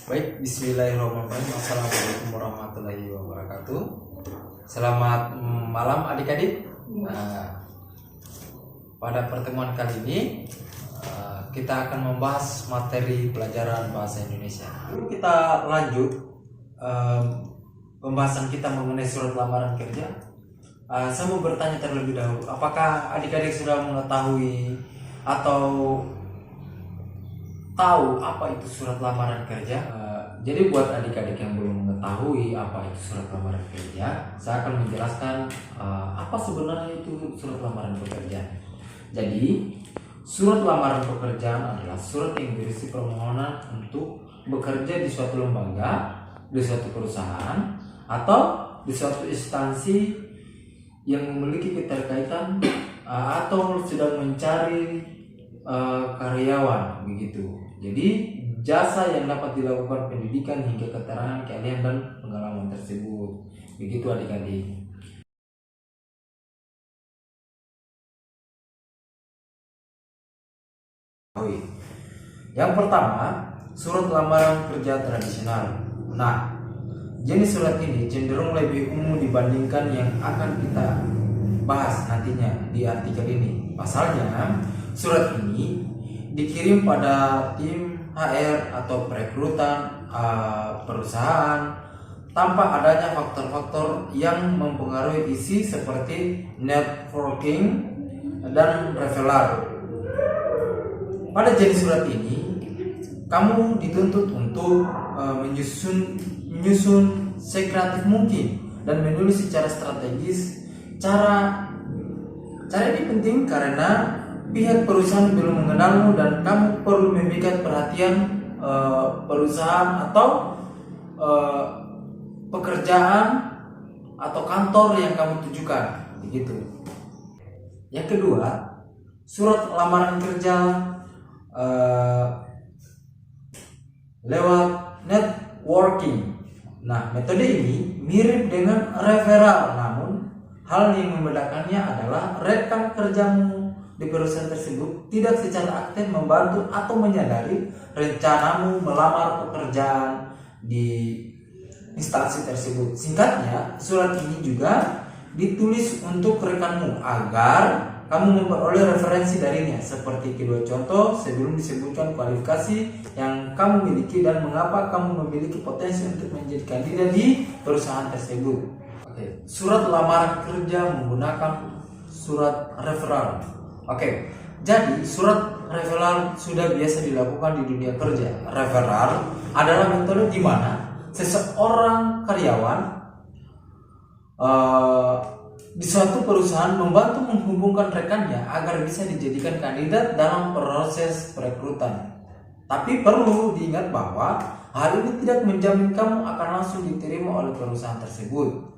Baik, bismillahirrahmanirrahim. Assalamualaikum warahmatullahi wabarakatuh. Selamat malam adik-adik. Pada pertemuan kali ini kita akan membahas materi pelajaran bahasa Indonesia. Dulu kita lanjut pembahasan kita mengenai surat lamaran kerja. Saya mau bertanya terlebih dahulu, apakah adik-adik sudah mengetahui atau tahu apa itu surat lamaran kerja? Jadi buat adik-adik yang belum mengetahui apa itu surat lamaran kerja, saya akan menjelaskan apa sebenarnya itu surat lamaran pekerjaan. Jadi surat lamaran pekerjaan adalah surat yang berisi permohonan untuk bekerja di suatu lembaga, di suatu perusahaan, atau di suatu instansi yang memiliki keterkaitan atau sedang mencari karyawan begitu. Jadi jasa yang dapat dilakukan pendidikan hingga keterangan keahlian dan pengalaman tersebut. Begitu adik-adik. Yang pertama, surat lamaran kerja tradisional. Nah, jenis surat ini cenderung lebih umum dibandingkan yang akan kita bahas nantinya di artikel ini. Pasalnya, surat ini dikirim pada tim HR atau perekrutan perusahaan tanpa adanya faktor-faktor yang mempengaruhi isi seperti networking dan referral. Pada jenis surat ini, kamu dituntut untuk menyusun sekreatif mungkin dan menulis secara strategis. Cara ini penting karena pihak perusahaan belum mengenalmu dan kamu perlu memberikan perhatian perusahaan atau pekerjaan atau kantor yang kamu tujukan, begitu. Yang kedua, surat lamaran kerja lewat networking. Nah, metode ini mirip dengan referral, namun hal yang membedakannya adalah rekan kerjamu di perusahaan tersebut tidak secara aktif membantu atau menyadari rencanamu melamar pekerjaan di instansi tersebut. Singkatnya, surat ini juga ditulis untuk rekanmu agar kamu memperoleh referensi darinya, seperti kedua contoh sebelum disebutkan kualifikasi yang kamu miliki dan mengapa kamu memiliki potensi untuk menjadi kandidat di perusahaan tersebut. Surat lamaran kerja menggunakan surat referral. Jadi surat referral sudah biasa dilakukan di dunia kerja. Referral adalah metode di mana seseorang karyawan di suatu perusahaan membantu menghubungkan rekannya agar bisa dijadikan kandidat dalam proses perekrutan. Tapi perlu diingat bahwa hal ini tidak menjamin kamu akan langsung diterima oleh perusahaan tersebut.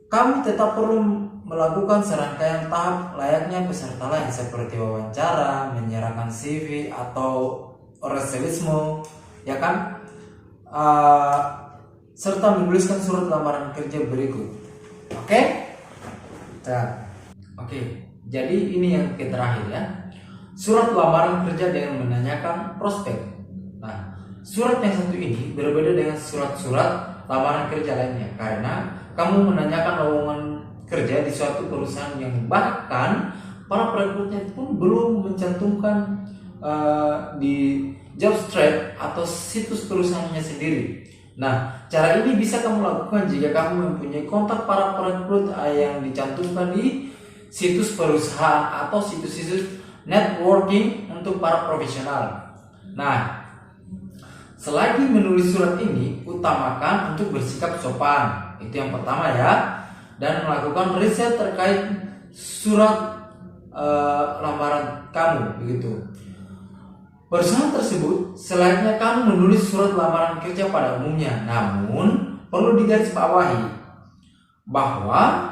Kamu tetap perlu melakukan serangkaian tahap layaknya peserta lain seperti wawancara, menyerahkan CV atau resume, ya kan? Serta menuliskan surat lamaran kerja berikut. Jadi ini yang terakhir ya. Surat lamaran kerja dengan menanyakan prospek. Nah, surat yang satu ini berbeda dengan surat-surat lamaran kerja lainnya karena kamu menanyakan lowongan kerja di suatu perusahaan yang bahkan para perekrutnya pun belum mencantumkan di job street atau situs perusahaannya sendiri. Nah, cara ini bisa kamu lakukan jika kamu mempunyai kontak para perekrut yang dicantumkan di situs perusahaan atau situs-situs networking untuk para profesional. Nah, selagi menulis surat ini, utamakan untuk bersikap sopan. Itu yang pertama ya. Dan melakukan riset terkait surat lamaran kamu, begitu. Perusahaan tersebut selayaknya kamu menulis surat lamaran kerja pada umumnya. Namun perlu digarisbawahi bahwa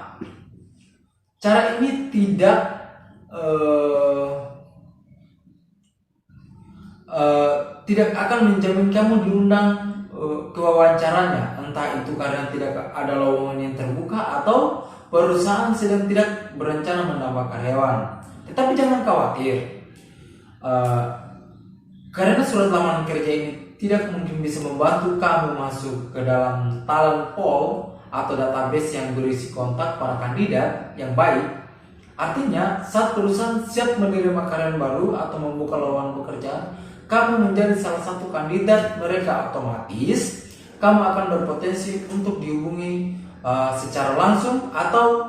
cara ini tidak akan menjamin kamu diundang ke wawancaranya, entah itu karena tidak ada lowongan yang terbuka atau perusahaan sedang tidak berencana menambah karyawan. Tetapi jangan khawatir, karena surat lamaran kerja ini tidak mungkin bisa membantu kamu masuk ke dalam talent pool atau database yang berisi kontak para kandidat yang baik. Artinya, saat perusahaan siap menerima karyawan baru atau membuka lowongan pekerjaan, kamu menjadi salah satu kandidat mereka, otomatis kamu akan berpotensi untuk dihubungi secara langsung atau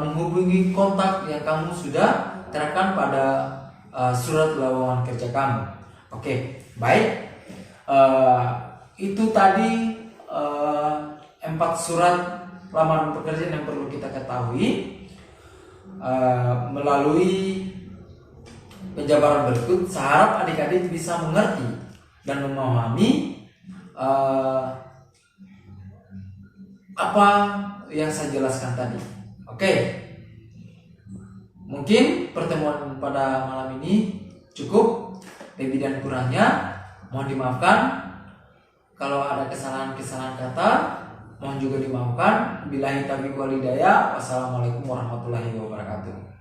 menghubungi kontak yang kamu sudah terapkan pada surat lowongan kerja kamu. Oke, baik. Itu tadi 4 surat lamaran pekerjaan yang perlu kita ketahui melalui penjabaran berikut. Saya harap adik-adik bisa mengerti dan memahami apa yang saya jelaskan tadi. Oke, mungkin pertemuan pada malam ini cukup. Lebih dan kurangnya mohon dimaafkan. Kalau ada kesalahan-kesalahan kata, mohon juga dimaafkan. Billahi taufiq wal hidayah. Wassalamualaikum warahmatullahi wabarakatuh.